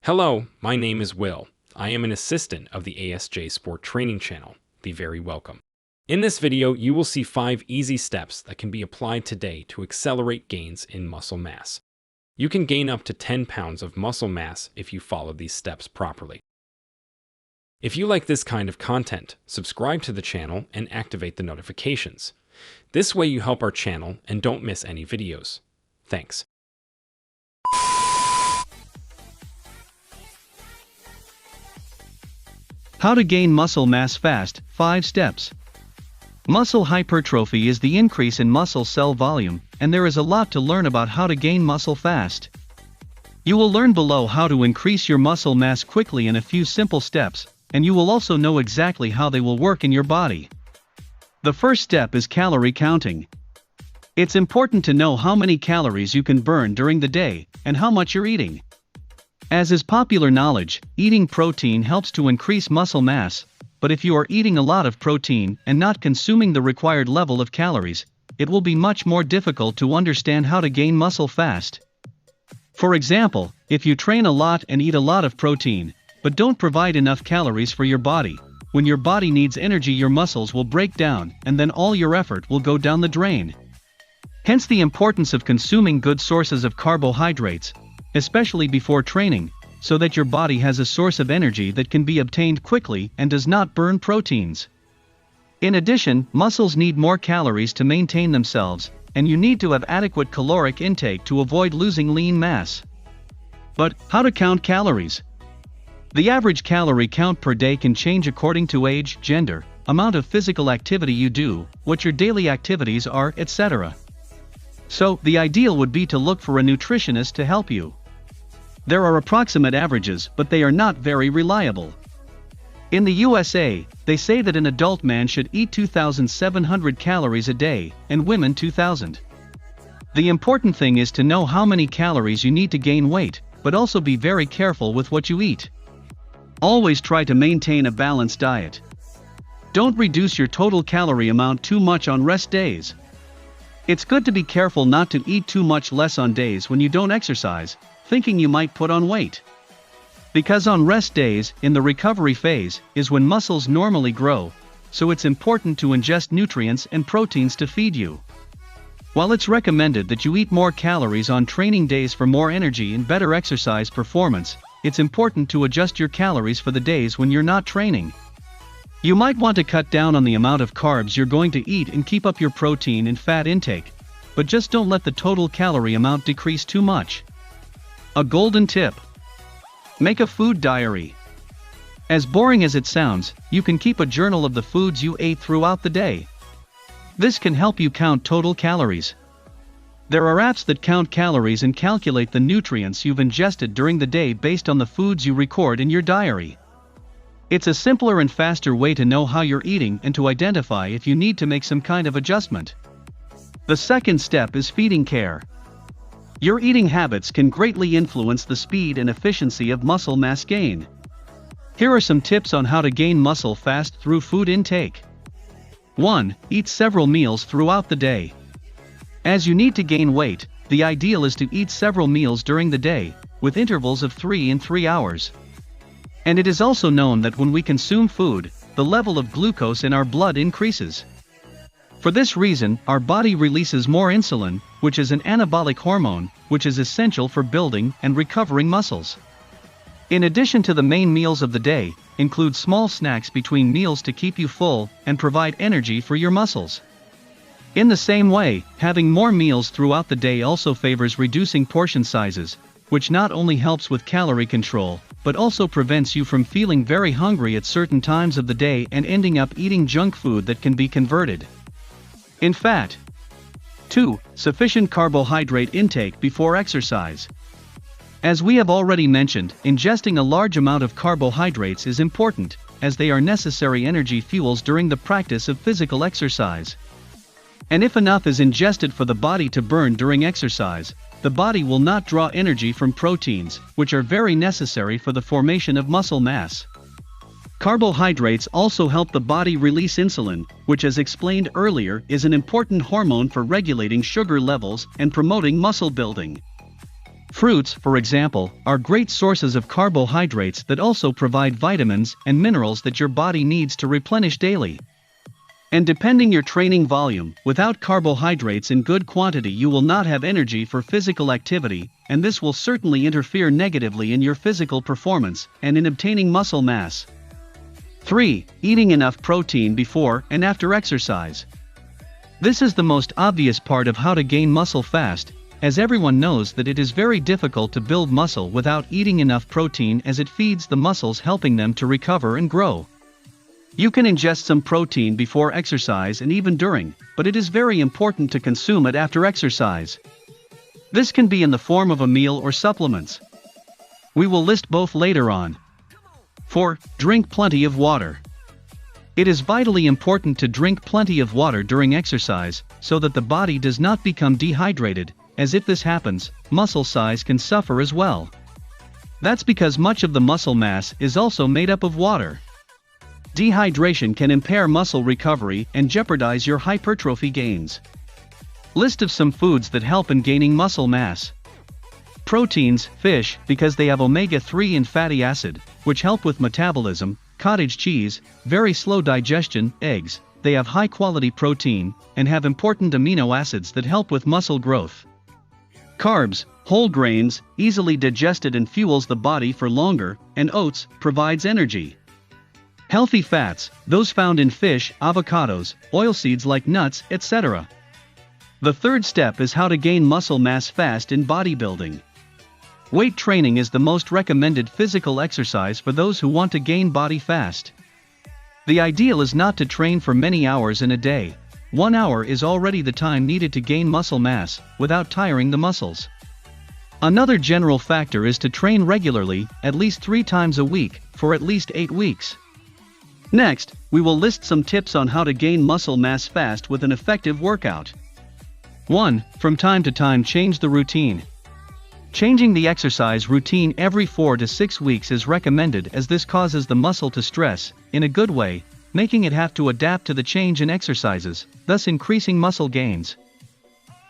Hello, my name is Will. I am an assistant of the ASJ Sport Training channel. Be very welcome. In this video, you will see 5 easy steps that can be applied today to accelerate gains in muscle mass. You can gain up to 10 pounds of muscle mass if you follow these steps properly. If you like this kind of content, subscribe to the channel and activate the notifications. This way you help our channel and don't miss any videos. Thanks. How to gain muscle mass fast, 5 steps. Muscle hypertrophy is the increase in muscle cell volume, and there is a lot to learn about how to gain muscle fast. You will learn below how to increase your muscle mass quickly in a few simple steps, and you will also know exactly how they will work in your body. The first step is calorie counting. It's important to know how many calories you can burn during the day, and how much you're eating. As is popular knowledge, eating protein helps to increase muscle mass, but if you are eating a lot of protein and not consuming the required level of calories, it will be much more difficult to understand how to gain muscle fast. For example, if you train a lot and eat a lot of protein, but don't provide enough calories for your body, when your body needs energy your muscles will break down and then all your effort will go down the drain. Hence the importance of consuming good sources of carbohydrates, especially before training, so that your body has a source of energy that can be obtained quickly and does not burn proteins. In addition, muscles need more calories to maintain themselves, and you need to have adequate caloric intake to avoid losing lean mass. But, how to count calories? The average calorie count per day can change according to age, gender, amount of physical activity you do, what your daily activities are, etc. So, the ideal would be to look for a nutritionist to help you. There are approximate averages, but they are not very reliable. In the USA, they say that an adult man should eat 2,700 calories a day, and women 2,000. The important thing is to know how many calories you need to gain weight, but also be very careful with what you eat. Always try to maintain a balanced diet. Don't reduce your total calorie amount too much on rest days. It's good to be careful not to eat too much less on days when you don't exercise, thinking you might put on weight. Because on rest days, in the recovery phase, is when muscles normally grow, so it's important to ingest nutrients and proteins to feed you. While it's recommended that you eat more calories on training days for more energy and better exercise performance, it's important to adjust your calories for the days when you're not training. You might want to cut down on the amount of carbs you're going to eat and keep up your protein and fat intake, but just don't let the total calorie amount decrease too much. A golden tip. Make a food diary. As boring as it sounds, you can keep a journal of the foods you ate throughout the day. This can help you count total calories. There are apps that count calories and calculate the nutrients you've ingested during the day based on the foods you record in your diary. It's a simpler and faster way to know how you're eating and to identify if you need to make some kind of adjustment. The second step is feeding care. Your eating habits can greatly influence the speed and efficiency of muscle mass gain. Here are some tips on how to gain muscle fast through food intake. 1. Eat several meals throughout the day. As you need to gain weight, the ideal is to eat several meals during the day, with intervals of 3 and 3 hours. And it is also known that when we consume food, the level of glucose in our blood increases. For this reason, our body releases more insulin, which is an anabolic hormone, which is essential for building and recovering muscles. In addition to the main meals of the day, include small snacks between meals to keep you full and provide energy for your muscles. In the same way, having more meals throughout the day also favors reducing portion sizes, which not only helps with calorie control, but also prevents you from feeling very hungry at certain times of the day and ending up eating junk food that can be converted in fat. 2. Sufficient carbohydrate intake before exercise. As we have already mentioned, ingesting a large amount of carbohydrates is important, as they are necessary energy fuels during the practice of physical exercise. And if enough is ingested for the body to burn during exercise, the body will not draw energy from proteins, which are very necessary for the formation of muscle mass. Carbohydrates also help the body release insulin, which as explained earlier is an important hormone for regulating sugar levels and promoting muscle building. Fruits, for example, are great sources of carbohydrates that also provide vitamins and minerals that your body needs to replenish daily. And depending your training volume, without carbohydrates in good quantity you will not have energy for physical activity, and this will certainly interfere negatively in your physical performance and in obtaining muscle mass. 3. Eating enough protein before and after exercise. This is the most obvious part of how to gain muscle fast, as everyone knows that it is very difficult to build muscle without eating enough protein, as it feeds the muscles, helping them to recover and grow. You can ingest some protein before exercise and even during, but it is very important to consume it after exercise. This can be in the form of a meal or supplements. We will list both later on. 4. Drink plenty of water. It is vitally important to drink plenty of water during exercise, so that the body does not become dehydrated, as if this happens, muscle size can suffer as well. That's because much of the muscle mass is also made up of water. Dehydration can impair muscle recovery and jeopardize your hypertrophy gains. List of some foods that help in gaining muscle mass. Proteins: fish, because they have omega-3 and fatty acid, which help with metabolism. Cottage cheese, very slow digestion. Eggs, they have high-quality protein, and have important amino acids that help with muscle growth. Carbs, whole grains, easily digested and fuels the body for longer, and oats, provides energy. Healthy fats, those found in fish, avocados, oilseeds like nuts, etc. The third step is how to gain muscle mass fast in bodybuilding. Weight training is the most recommended physical exercise for those who want to gain body fast. The ideal is not to train for many hours in a day. 1 hour is already the time needed to gain muscle mass, without tiring the muscles. Another general factor is to train regularly, at least 3 times a week, for at least 8 weeks. Next, we will list some tips on how to gain muscle mass fast with an effective workout. 1. From time to time change the routine. Changing the exercise routine every 4 to 6 weeks is recommended, as this causes the muscle to stress, in a good way, making it have to adapt to the change in exercises, thus increasing muscle gains.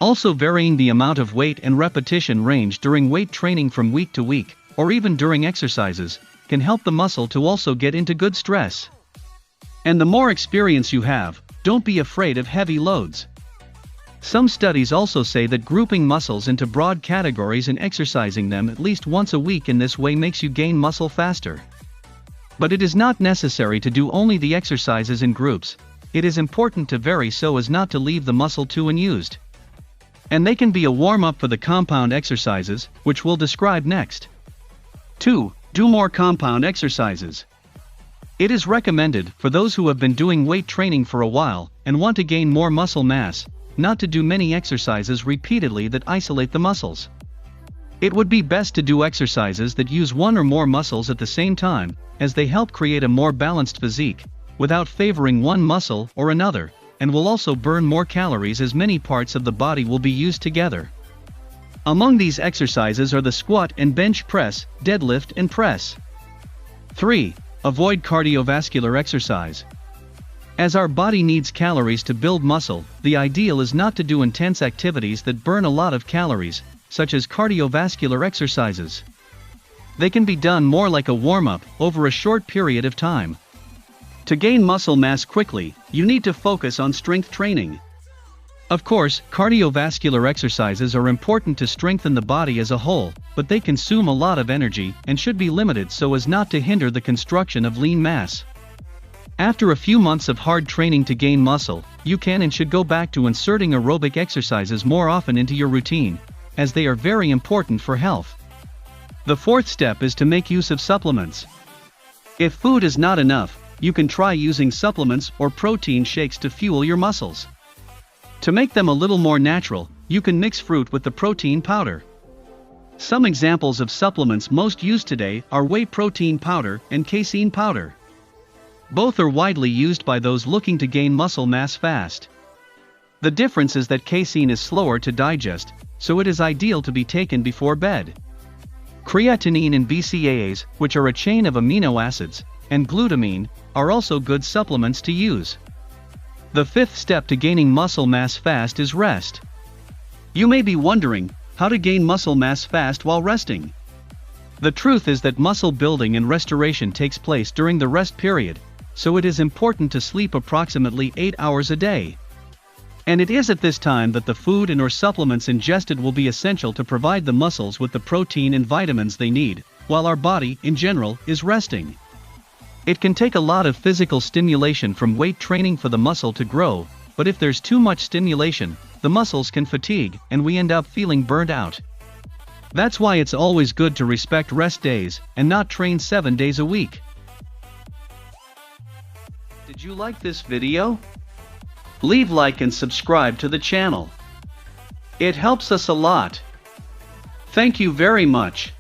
Also, varying the amount of weight and repetition range during weight training from week to week, or even during exercises, can help the muscle to also get into good stress. And the more experience you have, don't be afraid of heavy loads. Some studies also say that grouping muscles into broad categories and exercising them at least once a week in this way makes you gain muscle faster. But it is not necessary to do only the exercises in groups. It is important to vary so as not to leave the muscle too unused. And they can be a warm-up for the compound exercises, which we'll describe next. 2. Do more compound exercises. It is recommended, for those who have been doing weight training for a while and want to gain more muscle mass, not to do many exercises repeatedly that isolate the muscles. It would be best to do exercises that use one or more muscles at the same time, as they help create a more balanced physique, without favoring one muscle or another, and will also burn more calories as many parts of the body will be used together. Among these exercises are the squat and bench press, deadlift and press. 3. Avoid cardiovascular exercise. As our body needs calories to build muscle, the ideal is not to do intense activities that burn a lot of calories, such as cardiovascular exercises. They can be done more like a warm-up, over a short period of time. To gain muscle mass quickly, you need to focus on strength training. Of course, cardiovascular exercises are important to strengthen the body as a whole, but they consume a lot of energy and should be limited so as not to hinder the construction of lean mass. After a few months of hard training to gain muscle, you can and should go back to inserting aerobic exercises more often into your routine, as they are very important for health. The fourth step is to make use of supplements. If food is not enough, you can try using supplements or protein shakes to fuel your muscles. To make them a little more natural, you can mix fruit with the protein powder. Some examples of supplements most used today are whey protein powder and casein powder. Both are widely used by those looking to gain muscle mass fast. The difference is that casein is slower to digest, so it is ideal to be taken before bed. Creatinine and BCAAs, which are a chain of amino acids, and glutamine, are also good supplements to use. The fifth step to gaining muscle mass fast is rest. You may be wondering, How to gain muscle mass fast while resting. The truth is that muscle building and restoration takes place during the rest period, so it is important to sleep approximately 8 hours a day. And it is at this time that the food and/or supplements ingested will be essential to provide the muscles with the protein and vitamins they need, while our body, in general, is resting. It can take a lot of physical stimulation from weight training for the muscle to grow, but if there's too much stimulation, the muscles can fatigue and we end up feeling burnt out. That's why it's always good to respect rest days and not train 7 days a week. Did you like this video? Leave like and subscribe to the channel. It helps us a lot. Thank you very much.